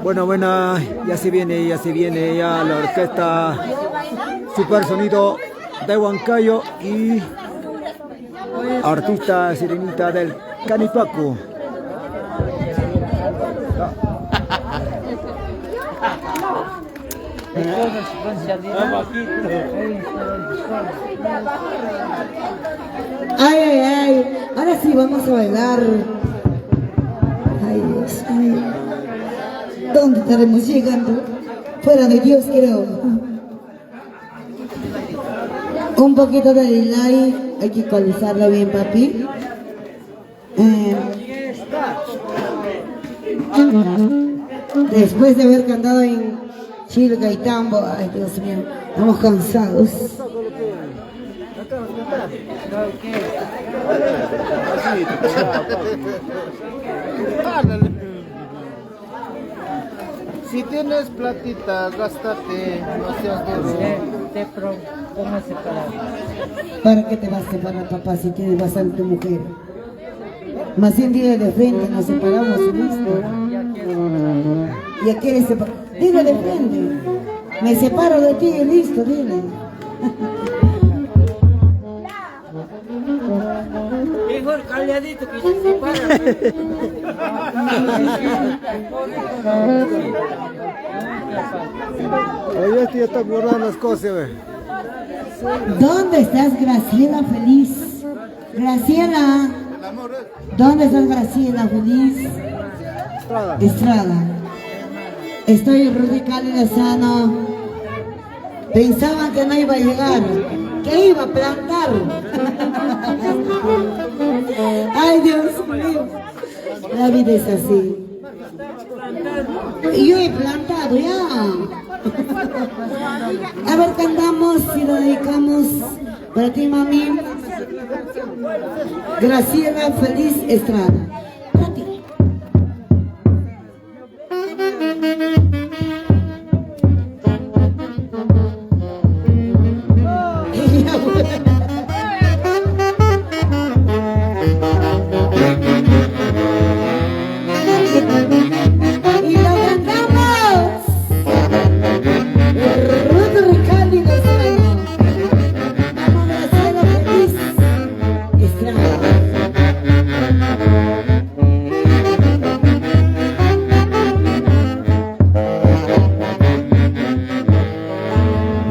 Bueno, buena, ya se viene ya la orquesta Super Sonido de Huancayo y artista Sirenita del Canipaco. Ay, ay, ay, ahora sí vamos a bailar. Ay, Dios mío. ¿Dónde estaremos llegando? Fuera de Dios, creo. Un poquito de delay, hay que ecualizarlo bien, papi. Después de haber cantado en Chilca y Tambo, ay, Dios mío, estamos cansados. Si tienes platita, gástate, no seas duro. ¿Cómo separar? ¿Para qué te vas a separar, papá, si tienes bastante mujer? Más bien dile de frente, nos separamos y listo. Ya quieres separar. Dile de frente. Me separo de ti y listo, dile. Mejor calladito que se separa. Oye, este ya está borrando las cosas, ve. ¿Dónde estás, Graciela Feliz? Graciela. ¿Dónde estás, Graciela Feliz? Estrada. Estoy radical y sano. Pensaban que no iba a llegar, que iba a plantar. Ay, Dios mío. La vida es así. Yo he plantado ya. A ver, cantamos y lo dedicamos para ti, mami. Graciela Feliz Estrada. Para ti. Y lo cantamos. Ruth Ricardo Lozano. Vamos, Graciela Feliz Estrada.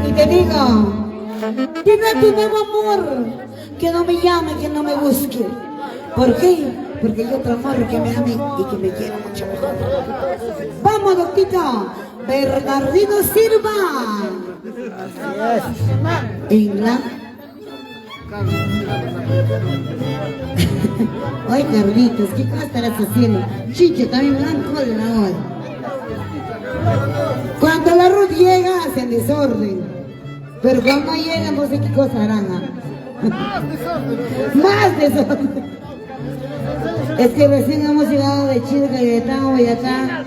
Y te digo, dile a tu nuevo amor que no me llame, que no me busque. ¿Por qué? Porque hay otro amor que me ame y que me quiera mucho mejor. Vamos, doctito. Bernardino Silva. En la... Ay, Carlitos, ¿qué cosa estarás haciendo? Chiche, también me dan cólera hoy. Cuando la Ruth llega, hacen desorden. Pero cuando llega, no sé qué cosa harán. Más desorden. Es que recién hemos llegado de Chilca y de Tambo y acá,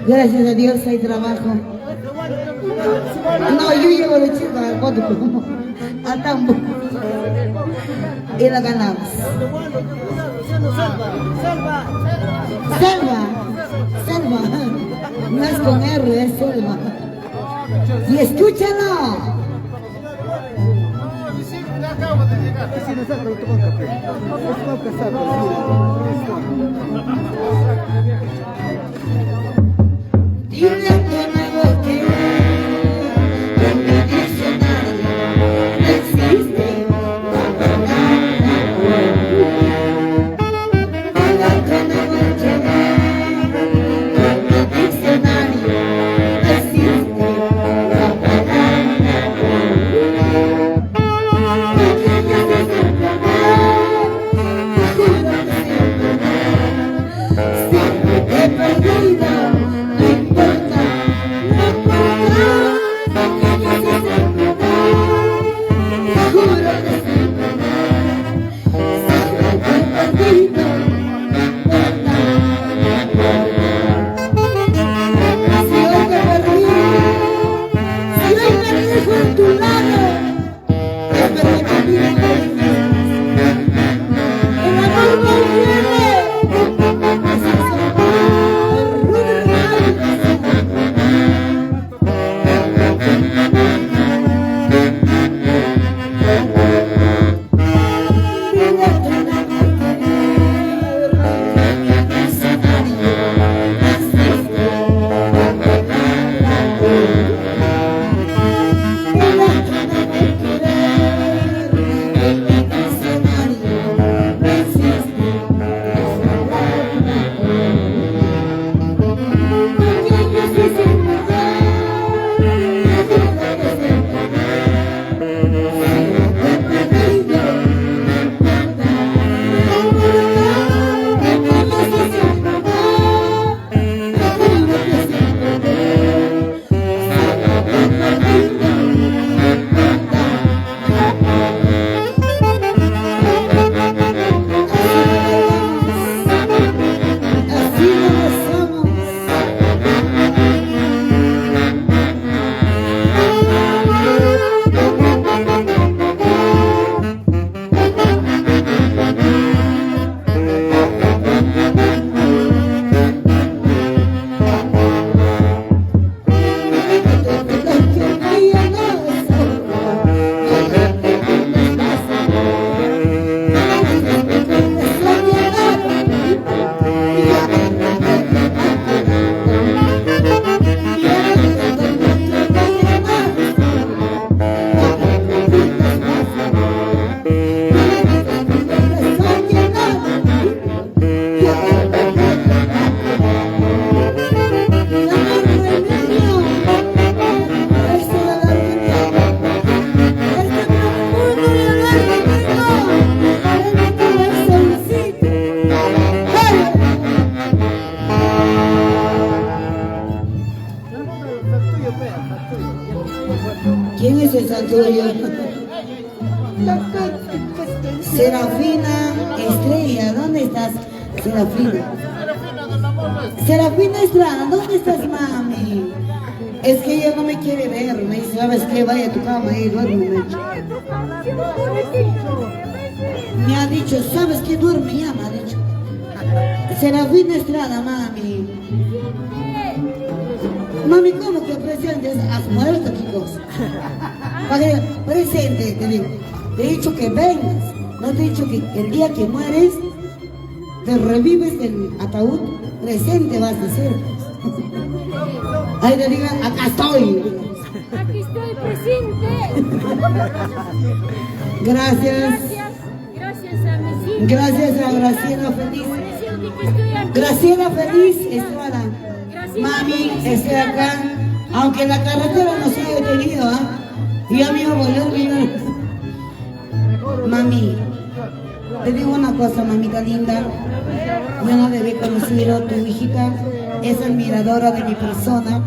gracias a Dios, hay trabajo. No, yo llego de Chilca al Código, a Tambo. Y la ganamos. Selva. No es con R, es Selva. Y escúchalo. Dile que no hay boque, que en mi diccionario no existe la palabra amor. Dile que no hay boque, que en mi diccionario no existe la palabra amor. Siempre te he perdido, no importa. ¿Quién es el santuario? Serafina Estrella, ¿dónde estás? Serafina. Serafina Estrada, ¿dónde estás, mami? Es que ella no me quiere ver, me dice, ¿sabes qué? Vaya a tu cama y duerme. Me ha dicho, ¿sabes qué? Duerme ya, me ha dicho. Serafina Estrada, mami. Mami, ¿cómo que presentes? ¿Has muerto, chicos? Presente, te digo. Te he dicho que vengas. No te he dicho que el día que mueres, te revives del ataúd, presente vas a ser. Ahí te digan, acá estoy. Aquí estoy presente. Gracias. Gracias a mis hijos. Gracias a Graciela Feliz. Decirte que estoy aquí. Graciela Feliz Estrada. Graciela Mami, Feliz estoy acá. Aunque la carretera nos haya detenido, ¿ah? Y ya me iba a volver, mira. Mami, te digo una cosa, mamita linda. Yo no debí conocido, tu hijita es admiradora de mi persona.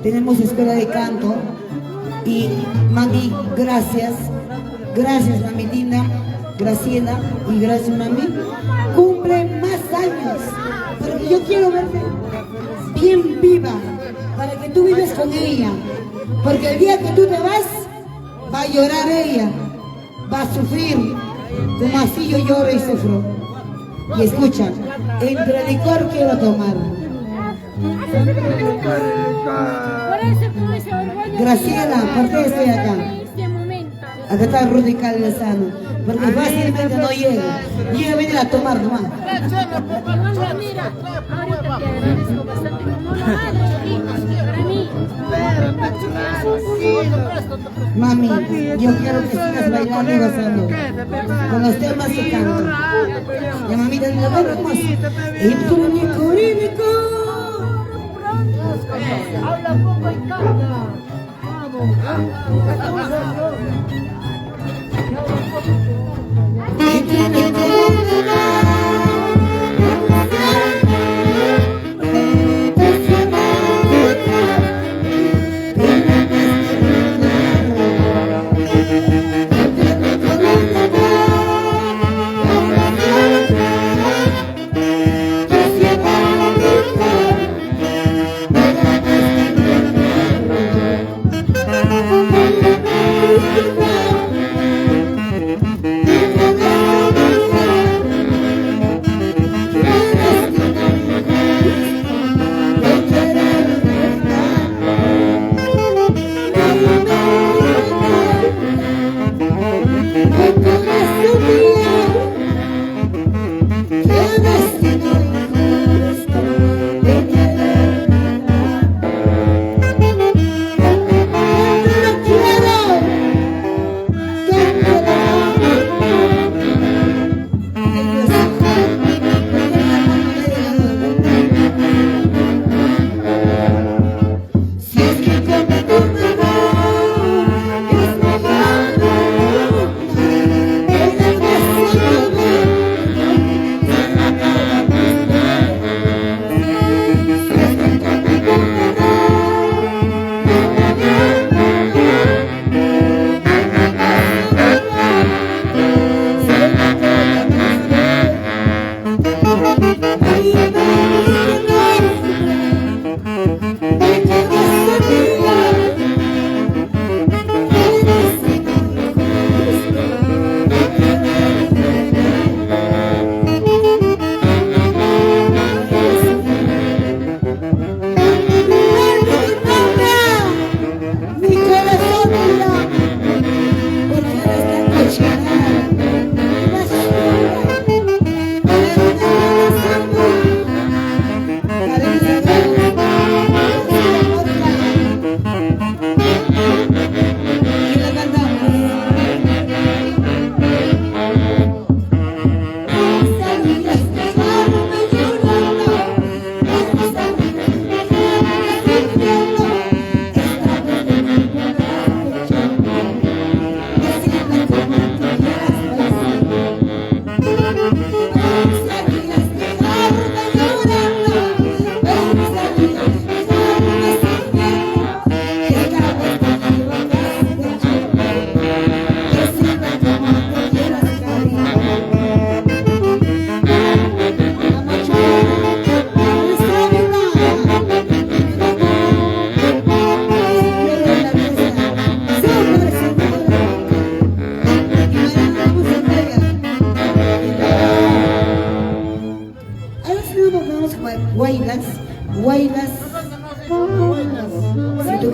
Tenemos escuela de canto. Y mami, gracias. Gracias, mami linda. Graciela. Y gracias, mami. Cumple más años. Porque yo quiero verte bien viva. Para que tú vives con ella. Porque el día que tú te vas, va a llorar ella. Va a sufrir. Como así yo lloro y sufro. Y escucha, entre licor quiero tomar. Por eso con ese orgullo. Graciela, ¿por qué estoy acá? En este momento. Acá está Rudy Calzano. Porque fácilmente no llega. Llega a venir a tomar nomás. Igual, mira, ahorita te agradezco bastante como una madre, para mí. Mami, yo quiero que sigas bailando y gozando con los temas que canto. La mamita le va a más. Entre mi corínico. Habla poco y canta. Entre mi corínico.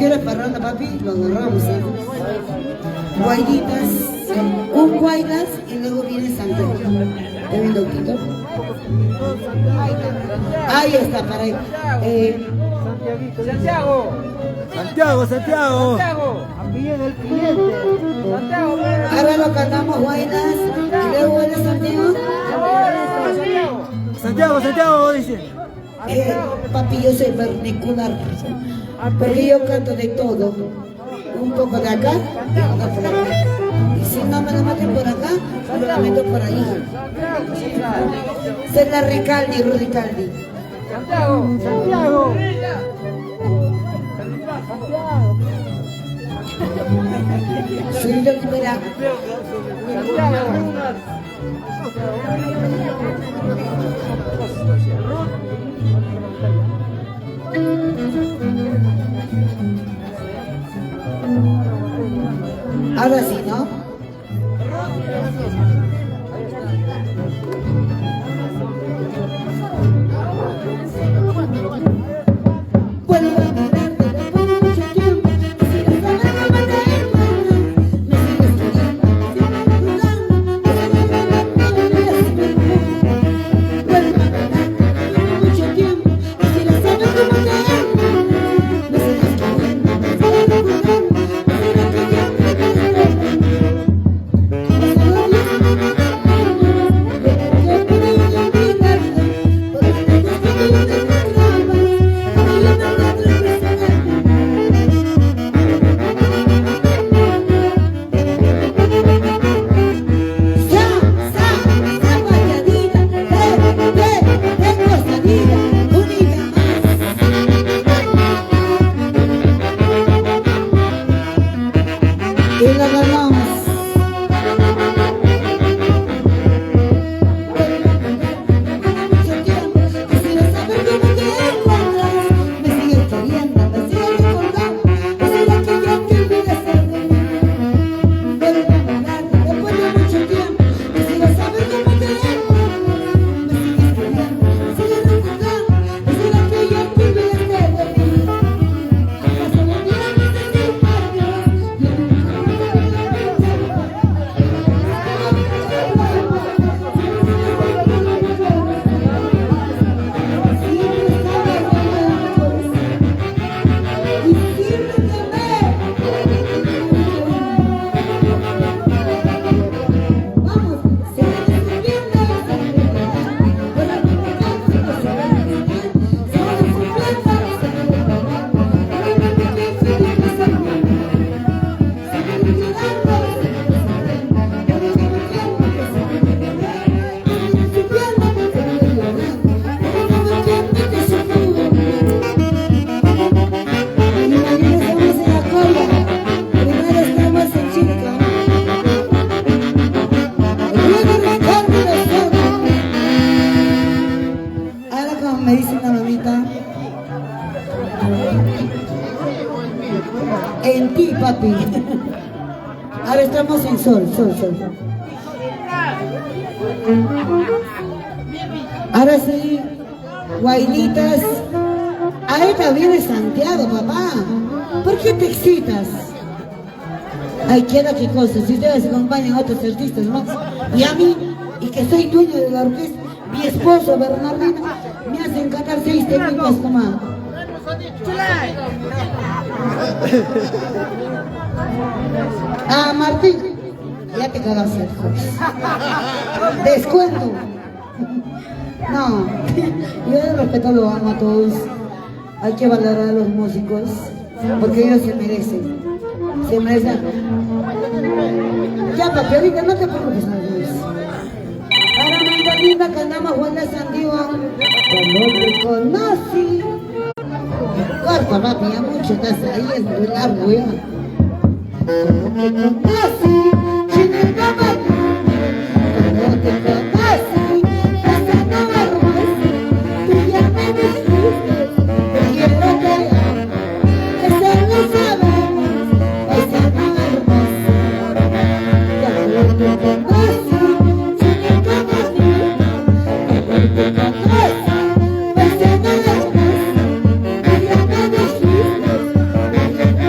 quieres parranda, papi, lo agarramos, ¿eh? Guaiditas, un guaidas y luego viene Santiago. ¿Está bien, doctor? Ahí está, para ahí. Santiago. Santiago, Santiago. Santiago. Envíen el cliente. Santiago, ven. Ahora lo cantamos guaidas y luego viene Santiago. Santiago, Santiago, dice. Papi, yo soy vernacular, porque yo canto de todo, un poco de acá y otro por acá. Y si no me lo meten por acá, me lo meto por ahí. Soy la Ricaldi, Rudicaldi. Santiago. Santiago. Soy yo que me da. Ahora sí, ¿no? Puedo mirarte después de mucho tiempo, quisiera saber cómo te encuentras. Me sigues queriendo, siempre dudando, puedo mirarte después de mucho tiempo, quisiera saber cómo te encuentras. Me sigues queriendo, siempre dudando, quisiera que ya me y la ganamos. Quisiera saber cómo te encuentras. Me sigues queriendo, me sigues recordando. Quisiera que ya te olvides de mí. Puedo enamorarte después de mucho tiempo. Quisiera saber cómo te encuentras. Me sigues queriendo, me sigues recordando. Quisiera que ya te olvides de mí. Pasan los días, meses y años. Yo ahora como me dice una mamita, en ti, papi. Ahora estamos en sol. Ahora sí, guainitas. Ahorita viene Santiago, papá. ¿Por qué te excitas? Ay, quiera qué cosa. Si ustedes acompañan a otros artistas más, y a mí, y que soy dueño de la orquesta, mi esposo Bernardino, me hacen cantar 6 técnicas nomás. Ah, Martín, ya te cagaste, joder. Descuento. No, yo de respeto lo amo a todos. Hay que valorar a los músicos, porque ellos se merecen. Se merecen. Ya, papi, ahorita no te preocupes, Andrés. Ahora, amiga linda, cantamos Juan de Santiago. Cuando te conocí. Corta, papi, ya mucho estás ahí, es muy largo, ya. Cuando te conocí, sin el papá. Cuando te conocí, pasando hermoso, tú ya me dijiste, te quiero que amo. Eso lo sabemos, pasando hermoso. Cuando te conocí, sin el papá. Cuando te conocí, pasando hermoso, tú ya me dijiste, te quiero que amo.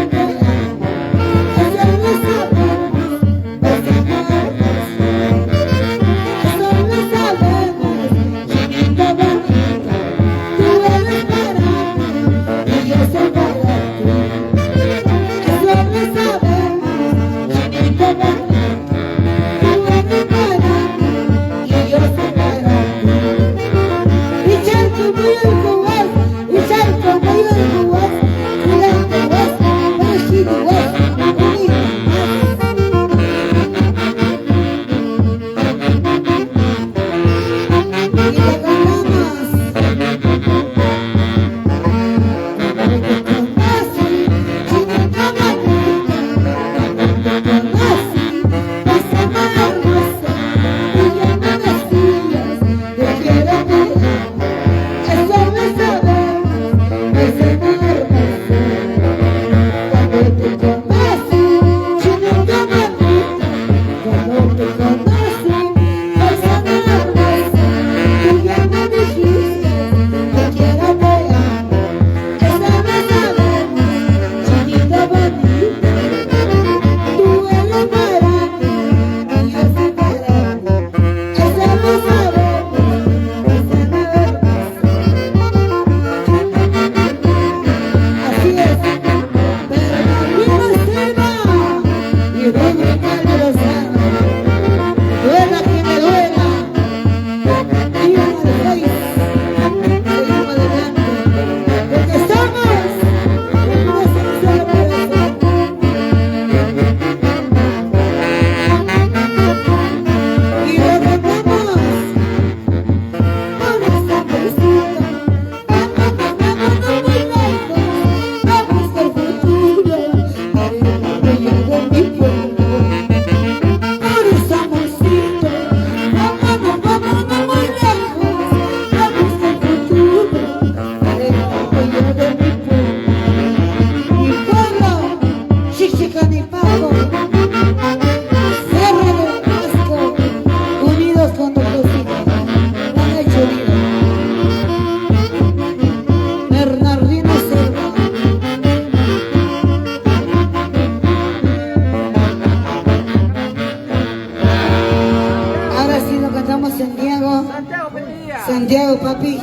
papi.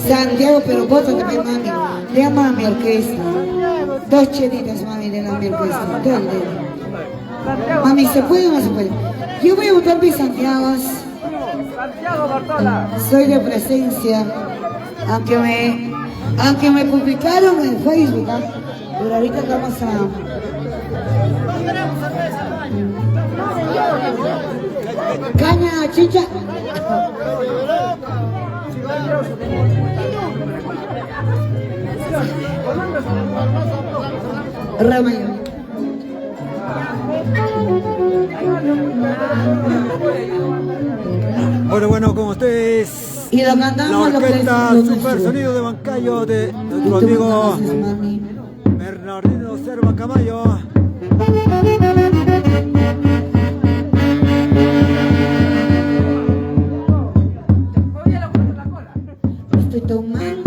Santiago, pero bótate, mi mami. Llama a mi orquesta. 2 chelitas, mami, de la mi orquesta. Dale. Mami, ¿se puede o no se puede? Yo voy a votar mis Santiagos. Soy de presencia. Aunque me publicaron en Facebook, ¿ah? Pero ahorita vamos a... Caña, chicha. Ramayo. Bueno, con ustedes Y lo la cantamos lo que orquesta lo Super nuestro. Sonido de Huancayo de Y nuestro tú me amigo conoces, mami. Bernardino Serva Camayo. Estoy tomando.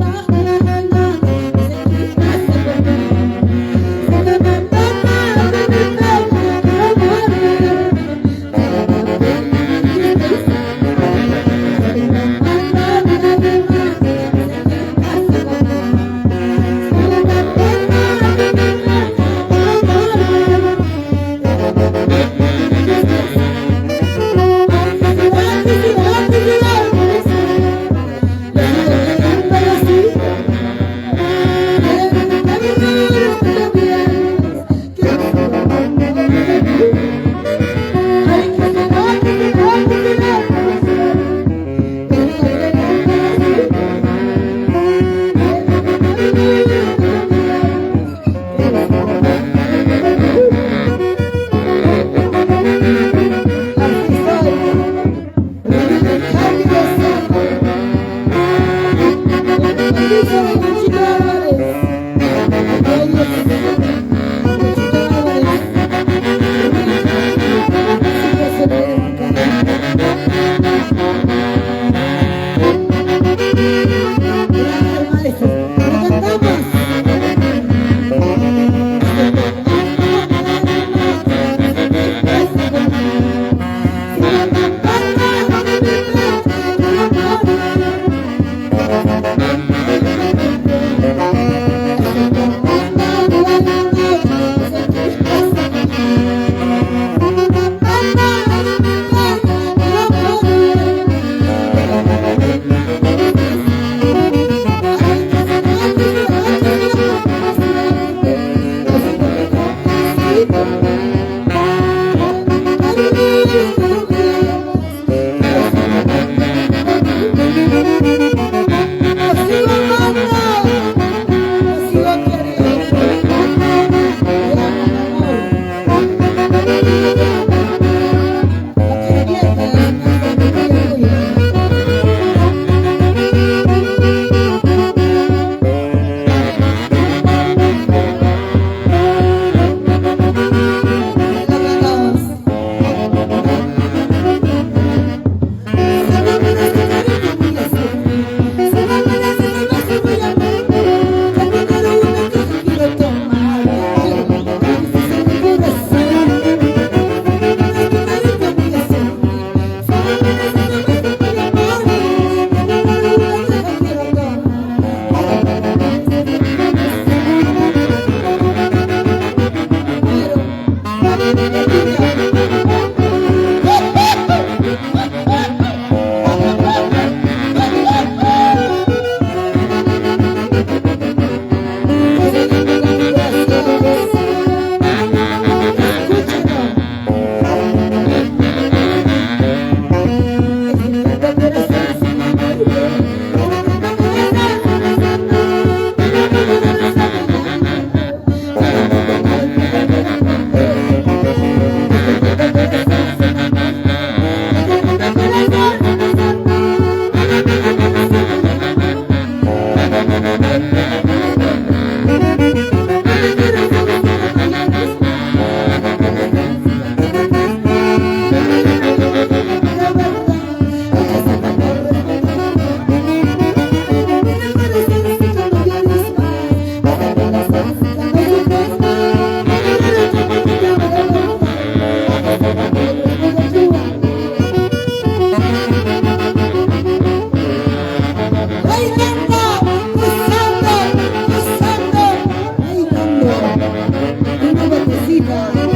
Thank you.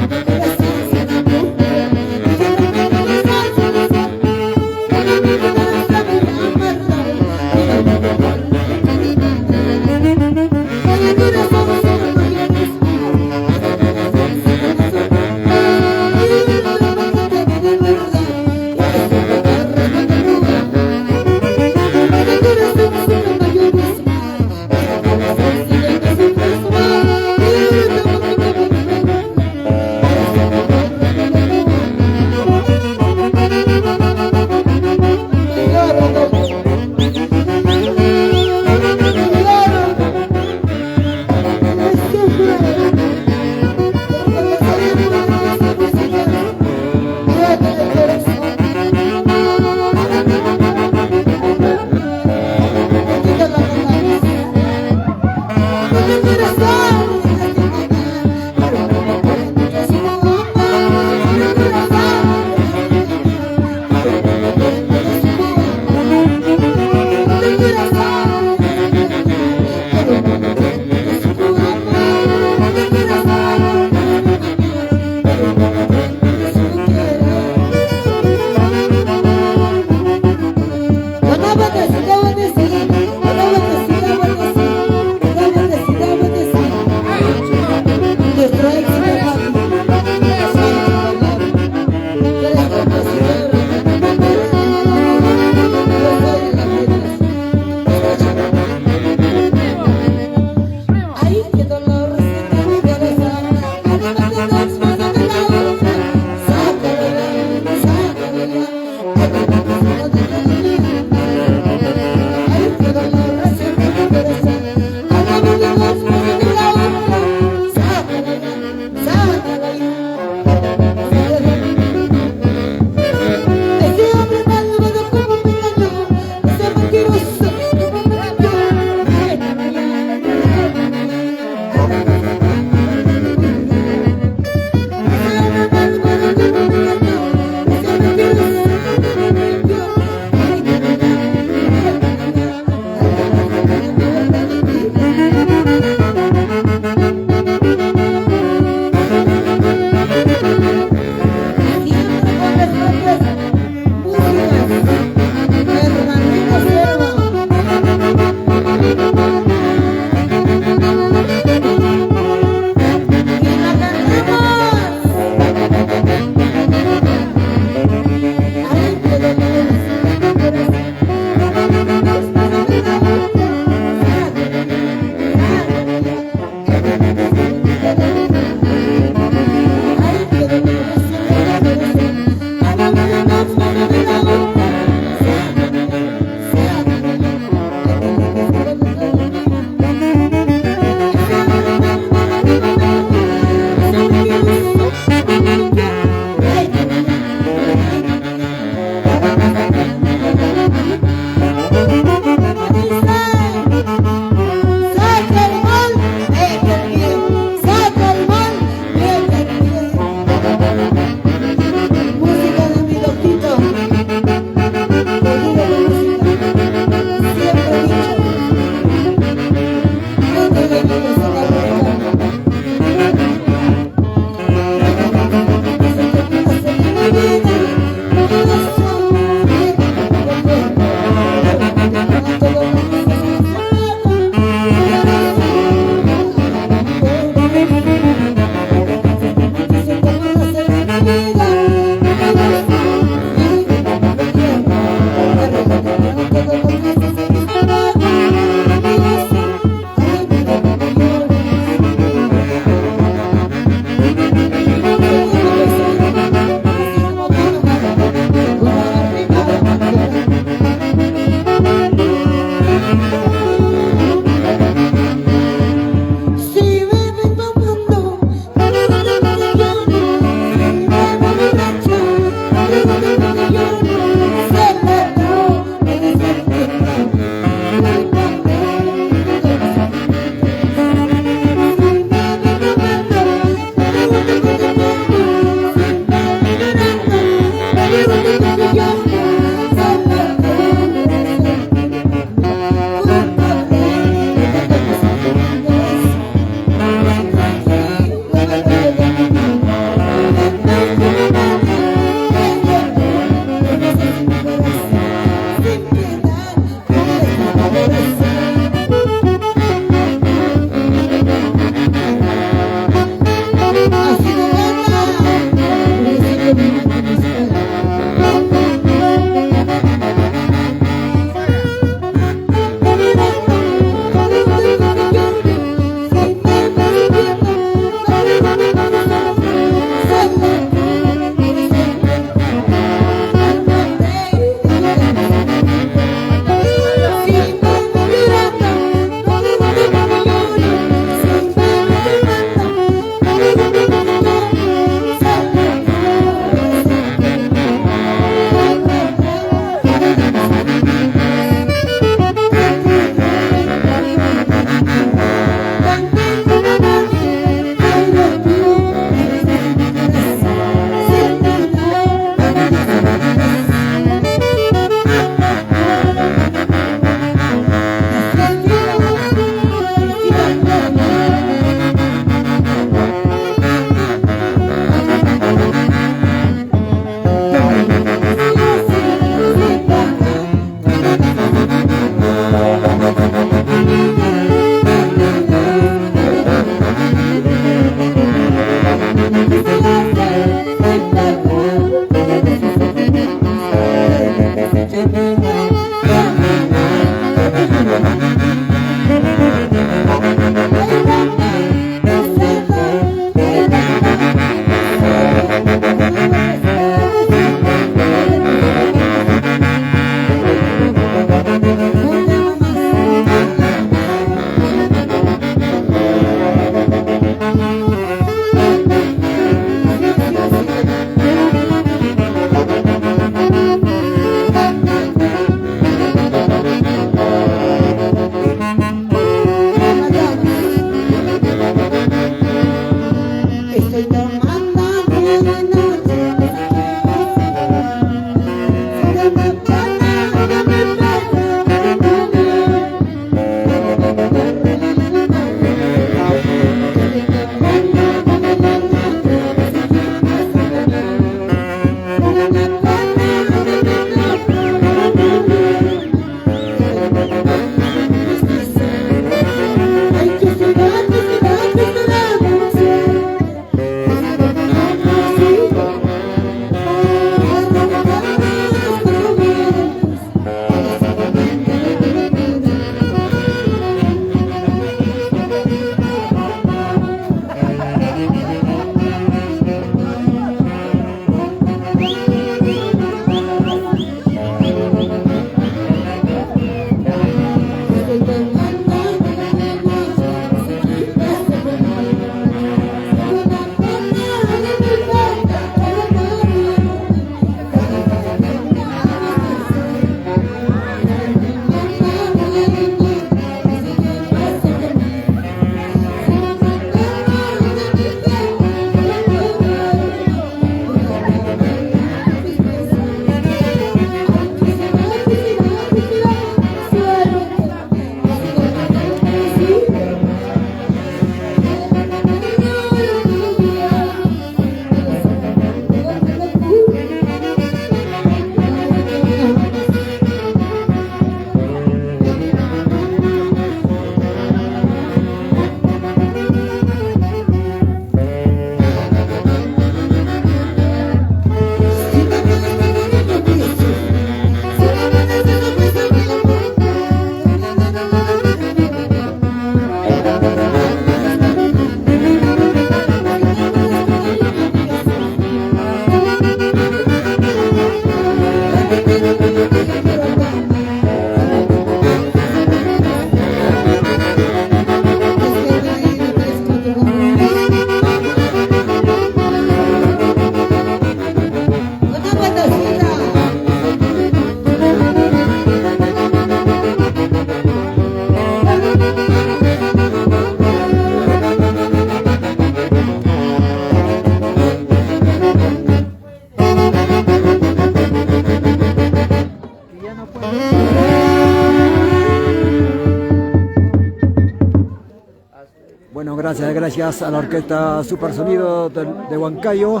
Gracias a la orquesta Supersonido de Huancayo.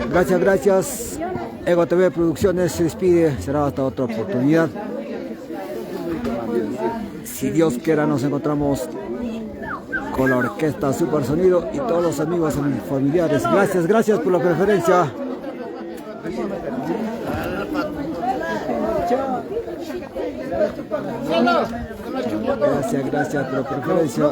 Gracias. Ego TV Producciones se despide. Será hasta otra oportunidad. Si Dios quiera, nos encontramos con la orquesta Supersonido y todos los amigos y familiares. Gracias por la preferencia. Gracias por la preferencia.